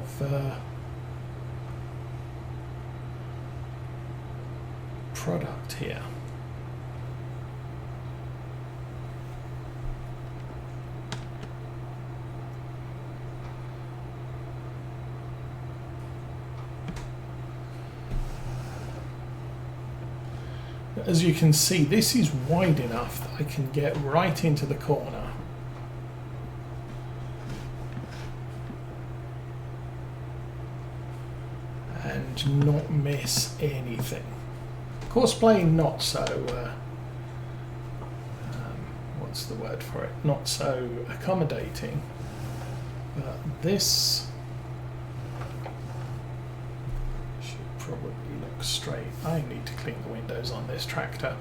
of product here. As you can see, this is wide enough that I can get right into the corner. And not miss anything. Course plane, not so, what's the word for it? Not so accommodating. But this should probably look straight. I need to clean the windows on this tractor.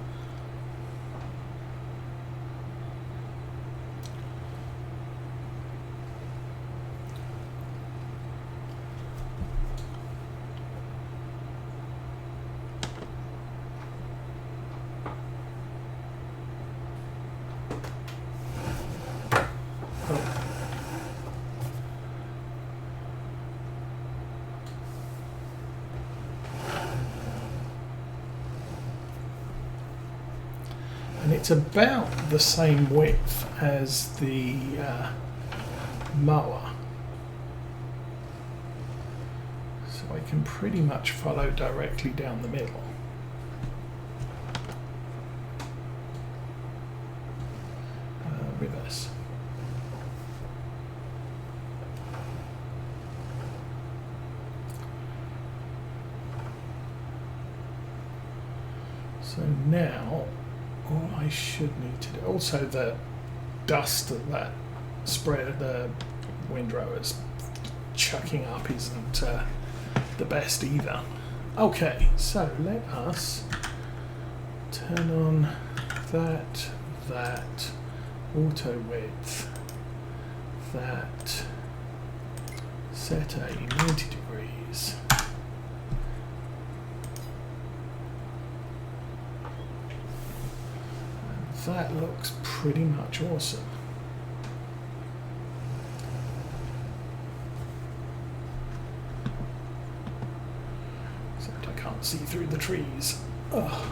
It's about the same width as the mower, so I can pretty much follow directly down the middle. Reverse. So now all I should need to do, also the dust that spread the windrower's chucking up isn't the best either. Okay, so let us turn on that, auto width, that, set a 90 degrees. That looks pretty much awesome. Except I can't see through the trees. Ugh.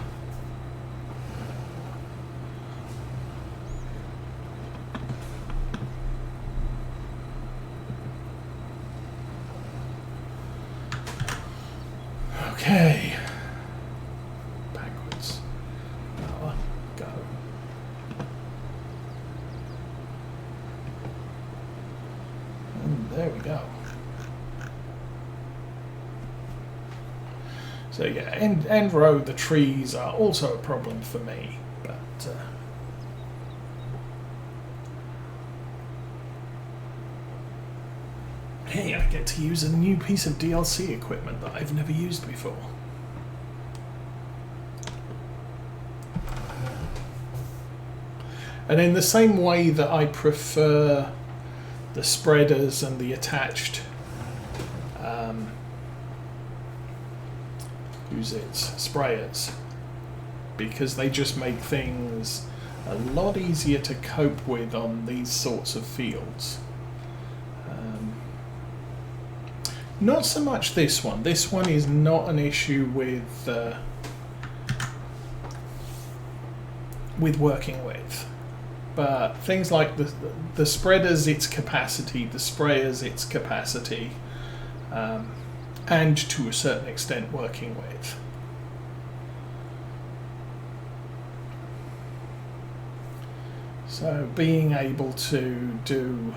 Okay. Backwards. Power. Go. And there we go. So yeah, end row, the trees are also a problem for me, but hey, I get to use a new piece of DLC equipment that I've never used before. And in the same way that I prefer the spreaders and the attached sprayers, because they just make things a lot easier to cope with on these sorts of fields. Not so much this one. This one is not an issue with working with. But things like the spreaders, its capacity, the sprayers, its capacity, and to a certain extent working with. So being able to do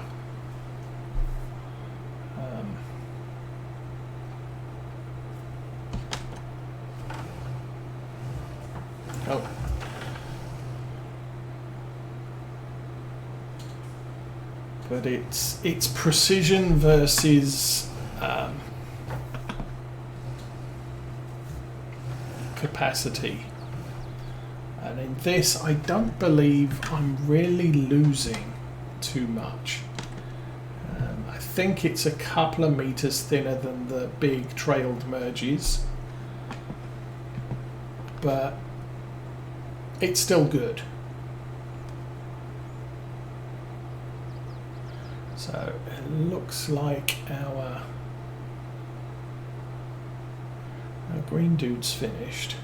but it's precision versus capacity, and in this I don't believe I'm really losing too much. I think it's a couple of meters thinner than the big trailed merges, but it's still good. So it looks like our green dude's finished.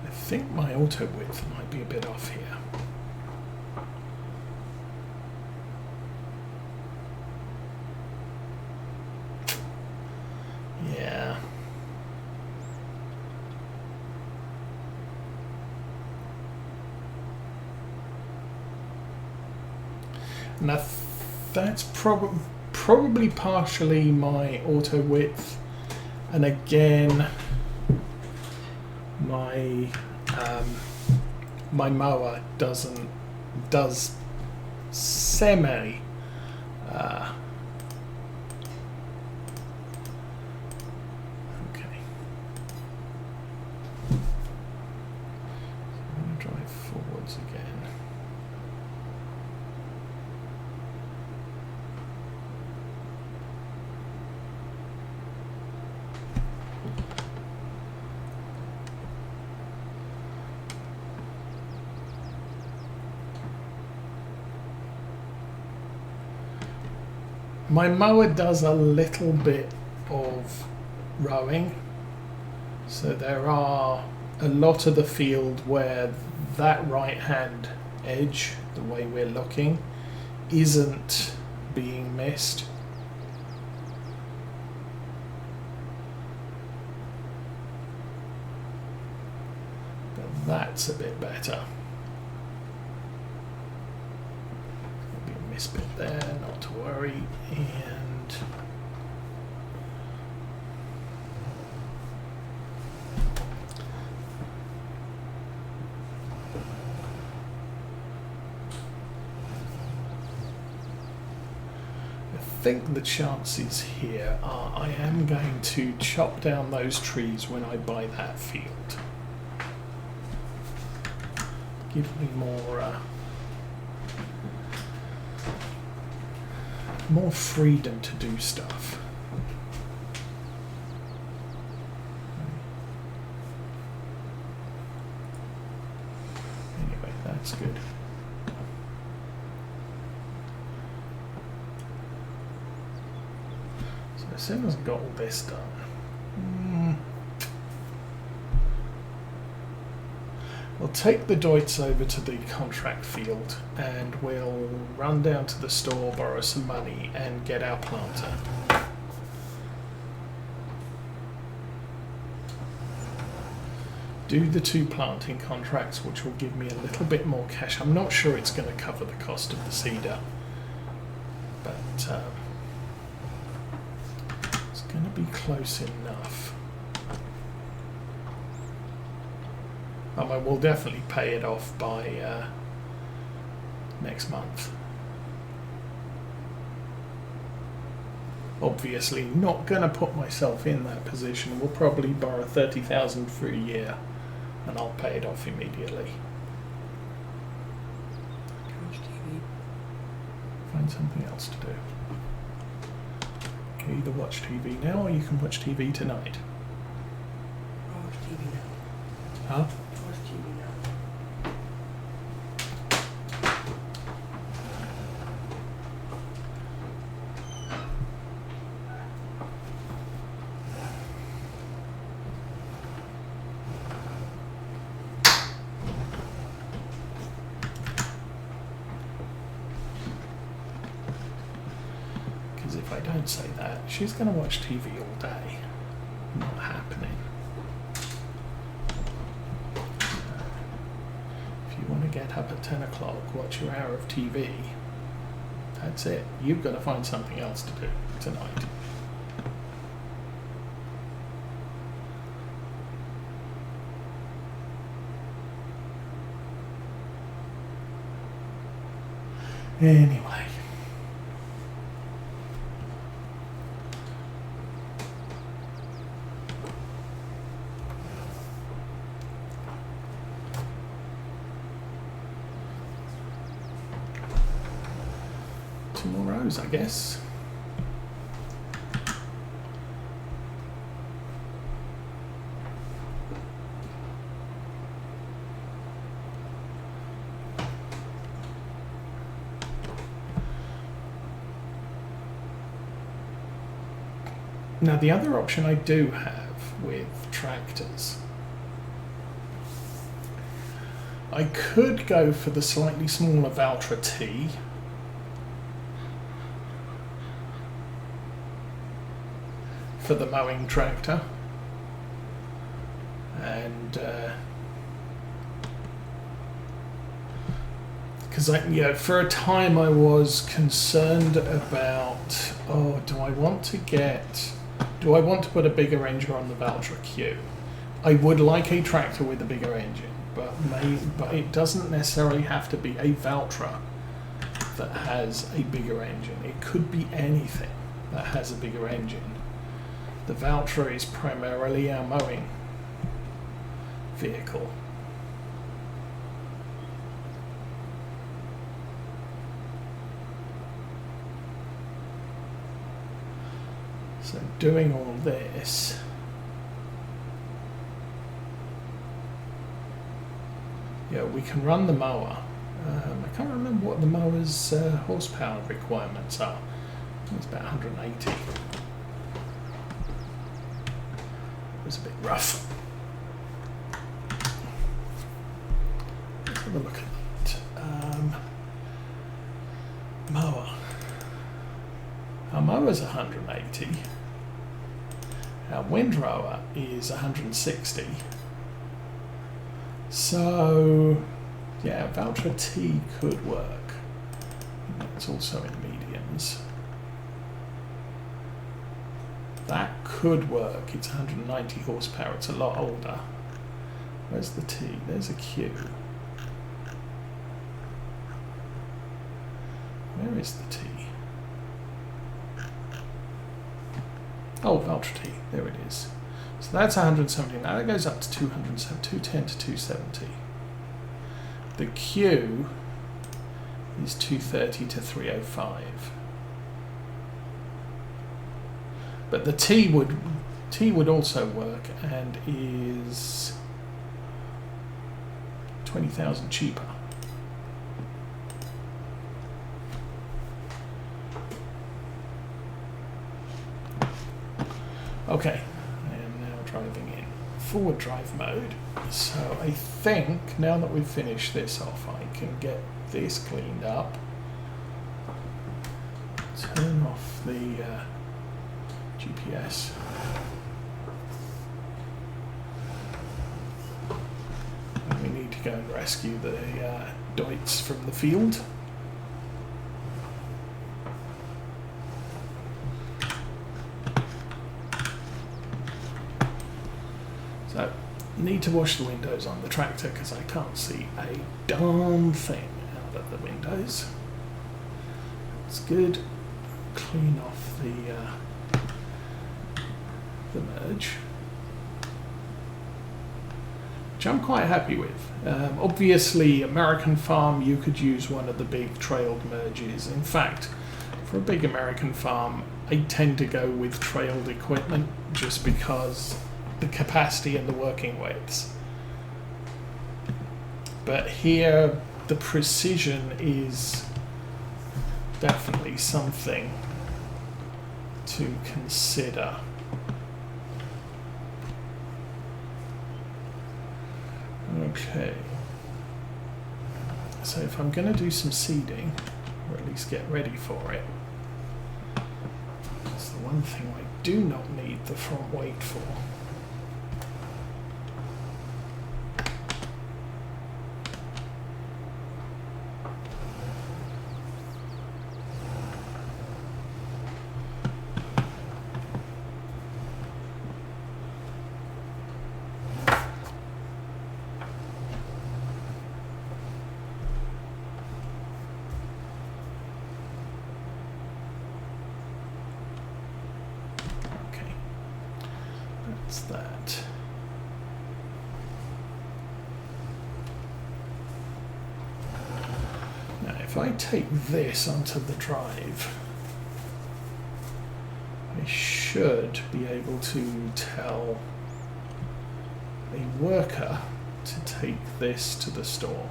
I think my auto width might be a bit off here. Yeah. And that's probably partially my auto width, and again my mower does semi okay. So I'm going to drive forwards again. My mower does a little bit of rowing, so there are a lot of the field where that right hand edge, the way we're looking, isn't being missed. But that's a bit better. Bit there, not to worry, and I think the chances here are I am going to chop down those trees when I buy that field. Give me more freedom to do stuff. Anyway, that's good. So as soon as I've got all this done, we'll take the Deutz over to the contract field and we'll run down to the store, borrow some money and get our planter. Do the 2 planting contracts, which will give me a little bit more cash. I'm not sure it's going to cover the cost of the seeder, but it's going to be close enough. I will definitely pay it off by next month. Obviously not going to put myself in that position. We'll probably borrow 30,000 for a year and I'll pay it off immediately. Watch TV. Find something else to do. You can either watch TV now or you can watch TV tonight. I'll watch TV now. Huh? Watch TV now. Because if I don't say that, she's going to watch TV all day. Not happening. If you want to get up at 10 o'clock, watch your hour of TV, that's it. You've got to find something else to do tonight. Anyway. goes, I guess. Now the other option I do have with tractors, I could go for the slightly smaller Valtra T, for the mowing tractor, and because for a time I was concerned about, oh, do I want to put a bigger engine on the Valtra Q? I would like a tractor with a bigger engine, but it doesn't necessarily have to be a Valtra that has a bigger engine. It could be anything that has a bigger engine. The Valtra is primarily our mowing vehicle. So doing all this, yeah, we can run the mower. I can't remember what the mower's horsepower requirements are. It's about 180. It was a bit rough. Let's have a look at that. Mower. Our mower's 180. Our windrower is 160. So, yeah, Valtra T could work. It's also in mediums. That could work. It's 190 horsepower. It's a lot older. Where's the T? There's a Q. Where is the T? Oh, Valtra T. There it is. So that's 170. Now that goes up to 210 to 270. The Q is 230 to 305. But the T would also work and is 20,000 cheaper. Okay, I am now driving in forward drive mode. So I think now that we've finished this off, I can get this cleaned up. Turn off the GPS. And we need to go and rescue the Deutz from the field. So, need to wash the windows on the tractor because I can't see a darn thing out of the windows. It's good. Clean off the merge, which I'm quite happy with. Obviously, American farm, you could use one of the big trailed merges. In fact, for a big American farm, I tend to go with trailed equipment just because the capacity and the working widths. But here, the precision is definitely something to consider. Okay, so if I'm going to do some seeding, or at least get ready for it, that's the one thing I do not need the front weight for. That. Now if I take this onto the drive, should be able to tell a worker to take this to the store.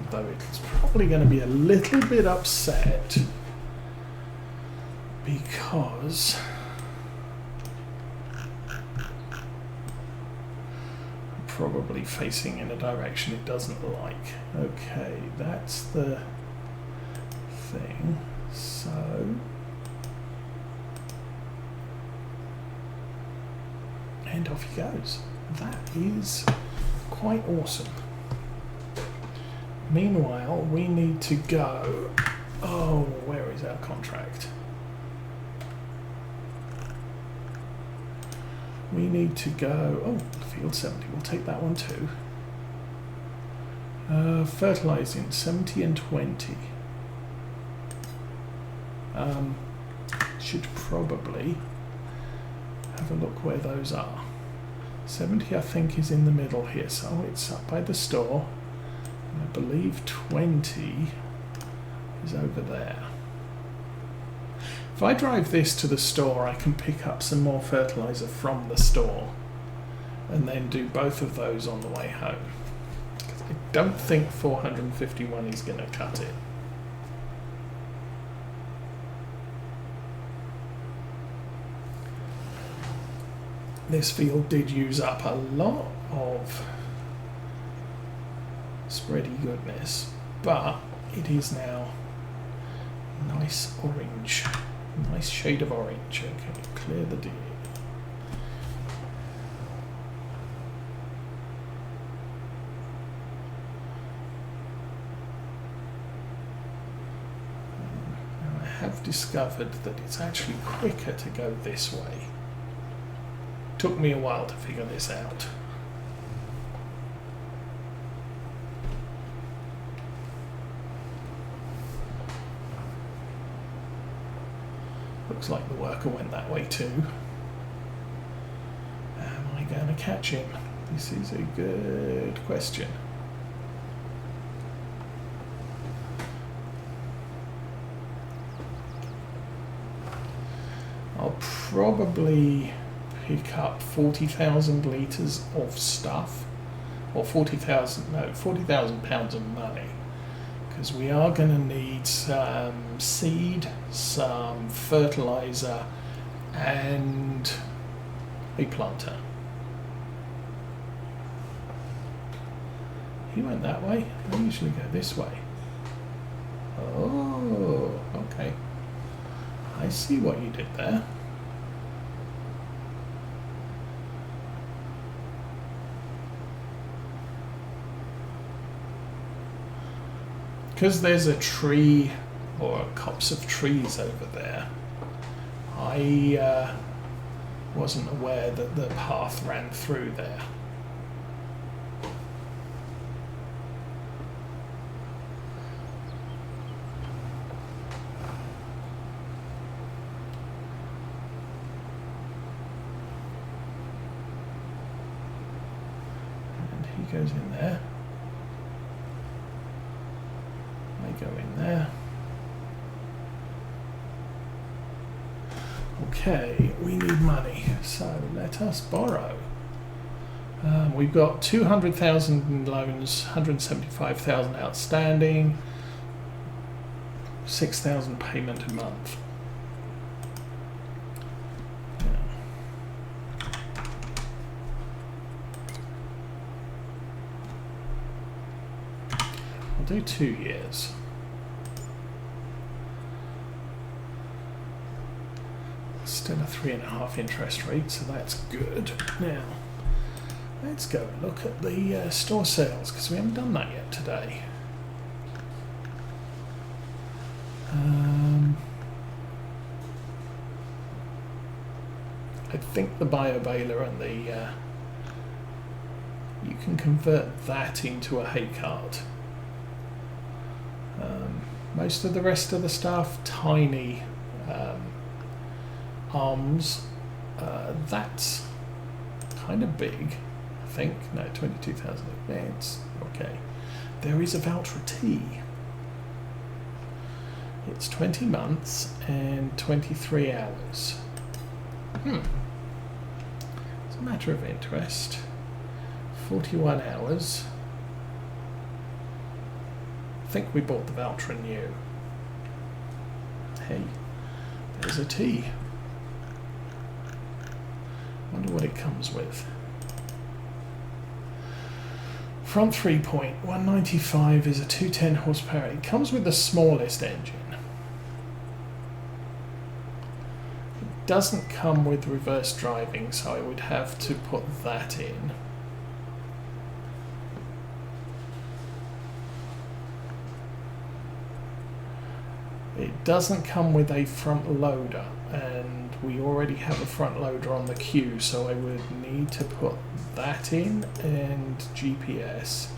Although it's probably going to be a little bit upset because I'm probably facing in a direction it doesn't like. Okay, that's the thing. So and off he goes. That is quite awesome. Meanwhile, we need to go. Oh, where is our contract? We need to go. Oh, field 70. We'll take that one too. Fertilizing 70 and 20. Should probably have a look where those are. 70, I think, is in the middle here, so it's up by the store. I believe 20 is over there. If I drive this to the store, I can pick up some more fertilizer from the store and then do both of those on the way home. I don't think 451 is going to cut it. This field did use up a lot of spready goodness, but it is now nice orange, nice shade of orange. Okay, clear the deal. Now I have discovered that it's actually quicker to go this way. Took me a while to figure this out. Looks like the worker went that way too. Am I going to catch him? This is a good question. I'll probably pick up 40,000 litres of stuff, or 40,000 pounds of money, because we are going to need some seed, some fertilizer, and a planter. He went that way. I usually go this way. Oh, okay. I see what you did there. Because there's a tree or a copse of trees over there, I wasn't aware that the path ran through there. And he goes in there. Go in there. Okay, we need money, so let us borrow. We've got 200,000 in loans, 175,000 outstanding, 6,000 payment a month. I'll do 2 years. Still a 3.5 interest rate, so that's good. Now, let's go and look at the store sales, because we haven't done that yet today. I think the bio baler and the you can convert that into a hay cart. Most of the rest of the stuff, tiny arms, that's kind of big, I think. No, 22,000 events. Okay. There is a Valtra T. It's 20 months and 23 hours. It's a matter of interest. 41 hours. I think we bought the Valtra new. Hey, there's a T. Wonder what it comes with. Front 3-point, 195 is a 210 horsepower. It comes with the smallest engine. It doesn't come with reverse driving, so I would have to put that in. It doesn't come with a front loader, and we already have a front loader on the queue, so I would need to put that in and GPS.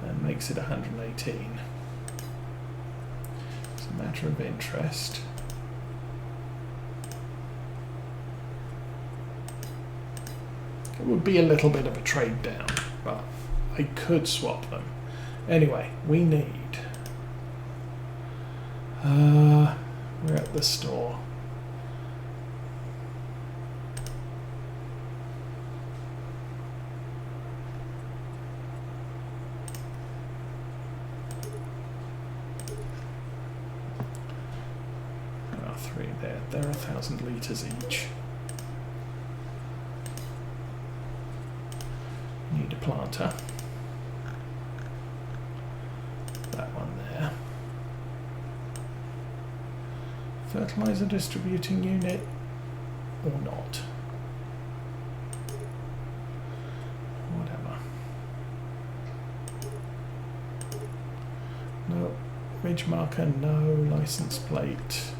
That makes it 118. It's a matter of interest. It would be a little bit of a trade down, but I could swap them. Anyway, we need... we're at the store. There are 3 there. They're 1,000 litres each. Need a planter. That one there. Fertilizer distributing unit or not. Whatever. No. Ridge marker, no. License plate.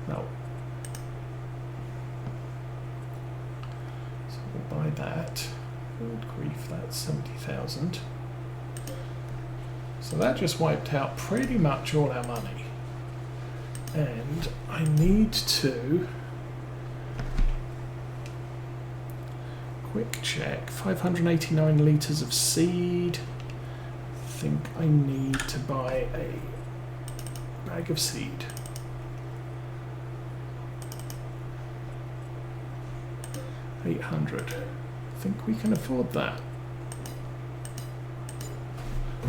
No. So we'll buy that. Good grief, that's 70,000. So that just wiped out pretty much all our money. And I need to quick check. 589 litres of seed. I think I need to buy a bag of seed. $800. I think we can afford that.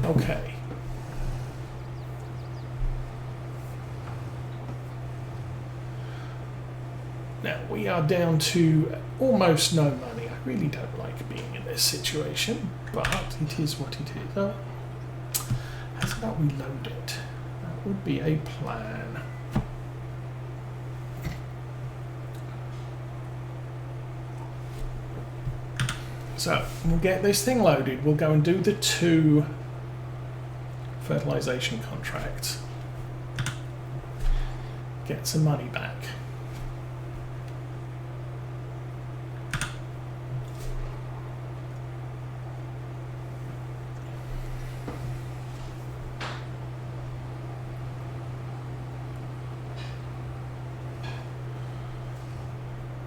Okay. Now we are down to almost no money. I really don't like being in this situation, but it is what it is. Oh, how about we load it? That would be a plan. So we'll get this thing loaded. We'll go and do the 2 fertilization contracts. Get some money back.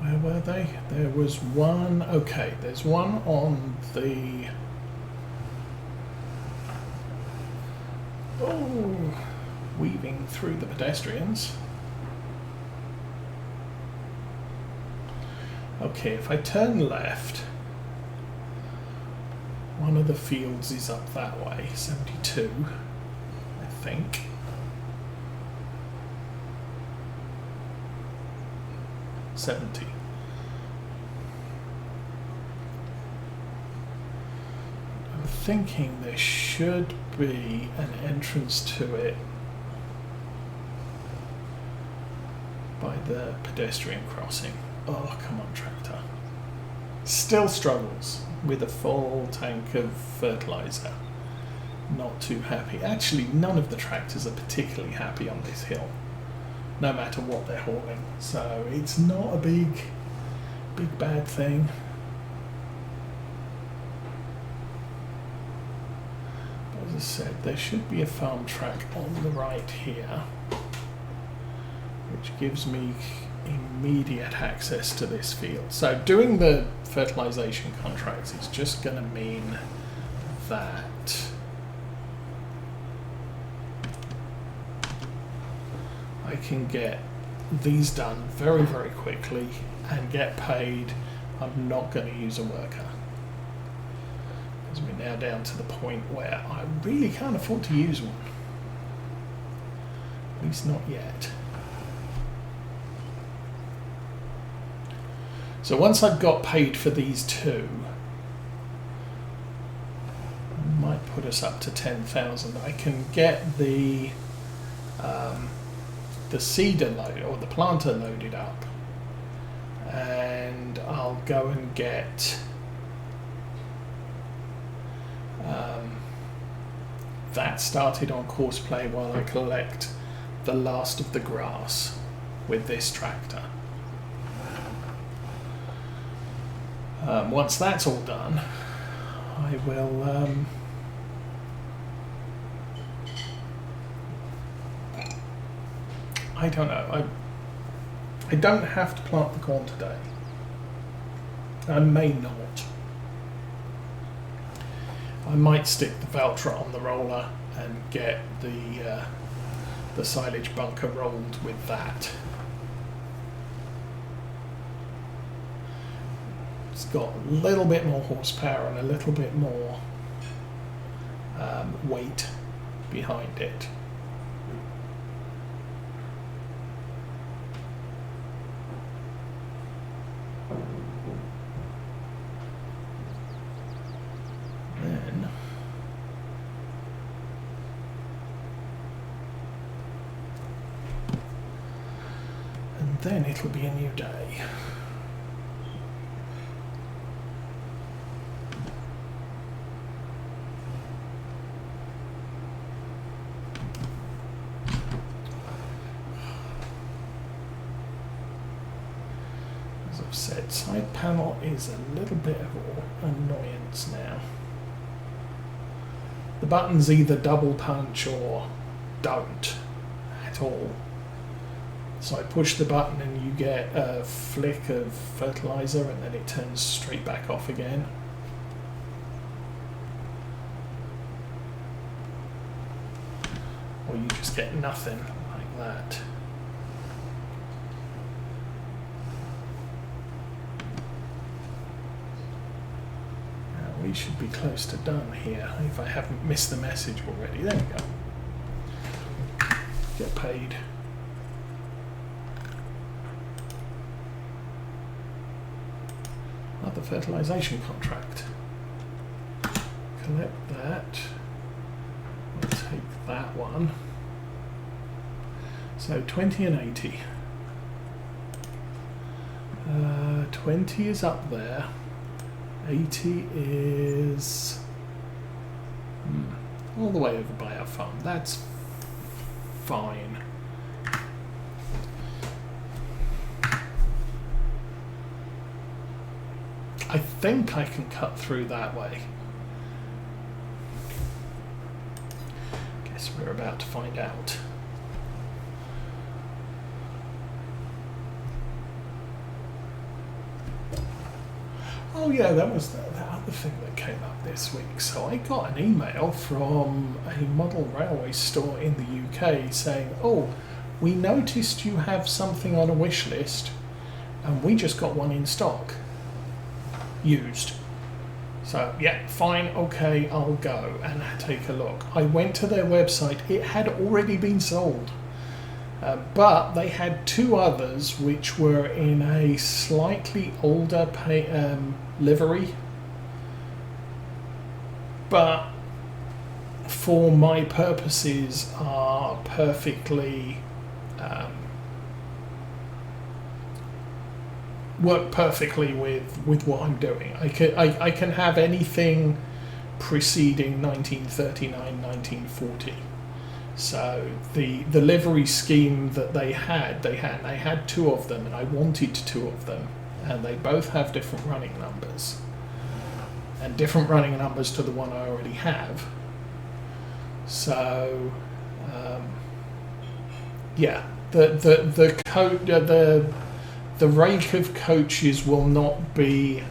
Where were they? There was one. Okay, there's one on the... Oh, weaving through the pedestrians. Okay, if I turn left, one of the fields is up that way, 72, I think. $70. I'm thinking there should be an entrance to it by the pedestrian crossing. Oh, come on, tractor. Still struggles with a full tank of fertilizer. Not too happy. Actually, none of the tractors are particularly happy on this hill, no matter what they're hauling. So it's not a big bad thing. But as I said, there should be a farm track on the right here, which gives me immediate access to this field. So doing the fertilization contracts is just going to mean that I can get these done very, very quickly and get paid. I'm not going to use a worker. Because we're now down to the point where I really can't afford to use one. At least not yet. So once I've got paid for these two, might put us up to 10,000. I can get the seeder load or the planter loaded up, and I'll go and get that started on courseplay while I collect the last of the grass with this tractor. Once that's all done, I will I don't know. I don't have to plant the corn today. I may not. I might stick the Valtra on the roller and get the silage bunker rolled with that. It's got a little bit more horsepower and a little bit more weight behind it. Then it'll be a new day. As I've said, side panel is a little bit of annoyance now. The buttons either double punch or don't at all. So I push the button and you get a flick of fertilizer and then it turns straight back off again. Or you just get nothing like that. Now we should be close to done here if I haven't missed the message already. There we go. Get paid. The fertilization contract. Collect that. We'll take that one. So 20 and 80. 20 is up there. 80 is all the way over by our farm. That's fine. I think I can cut through that way. Guess we're about to find out. Oh yeah, that was that other thing that came up this week. So I got an email from a model railway store in the UK saying, oh, we noticed you have something on a wish list and we just got one in stock. Used. So yeah, fine, okay, I'll go and take a look. I went to their website. It had already been sold, but they had two others which were in a slightly older livery, but for my purposes are perfectly work perfectly with what I'm doing. I can have anything preceding 1939, 1940. So the livery scheme that they had two of them, and I wanted two of them, and they both have different running numbers, and different running numbers to the one I already have. So yeah, the rake of coaches will not be